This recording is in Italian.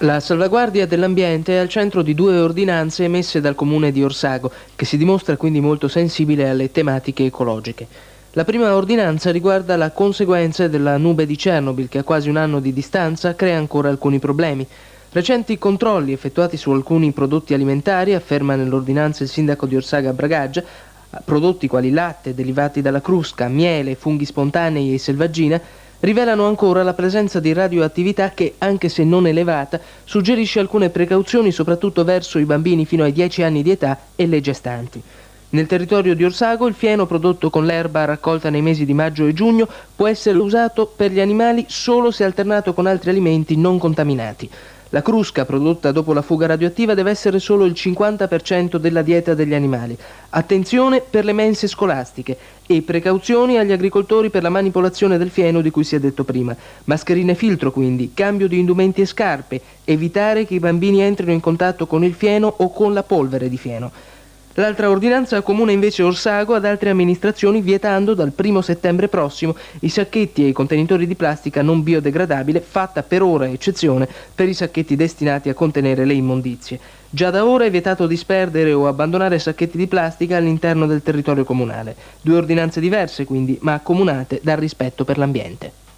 La salvaguardia dell'ambiente è al centro di due ordinanze emesse dal Comune di Orsago, che si dimostra quindi molto sensibile alle tematiche ecologiche. La prima ordinanza riguarda la conseguenza della nube di Chernobyl, che a quasi un anno di distanza crea ancora alcuni problemi. Recenti controlli effettuati su alcuni prodotti alimentari, afferma nell'ordinanza il sindaco di Orsaga Bragaggia, prodotti quali latte, derivati dalla crusca, miele, funghi spontanei e selvaggina, rivelano ancora la presenza di radioattività che, anche se non elevata, suggerisce alcune precauzioni soprattutto verso i bambini fino ai 10 anni di età e le gestanti. Nel territorio di Orsago il fieno prodotto con l'erba raccolta nei mesi di maggio e giugno può essere usato per gli animali solo se alternato con altri alimenti non contaminati. La crusca prodotta dopo la fuga radioattiva deve essere solo il 50% della dieta degli animali. Attenzione per le mense scolastiche e precauzioni agli agricoltori per la manipolazione del fieno di cui si è detto prima. Mascherine filtro quindi, cambio di indumenti e scarpe, evitare che i bambini entrino in contatto con il fieno o con la polvere di fieno. L'altra ordinanza accomuna invece Orsago ad altre amministrazioni vietando dal 1 settembre prossimo i sacchetti e i contenitori di plastica non biodegradabile, fatta per ora eccezione per i sacchetti destinati a contenere le immondizie. Già da ora è vietato disperdere o abbandonare sacchetti di plastica all'interno del territorio comunale. Due ordinanze diverse quindi, ma accomunate dal rispetto per l'ambiente.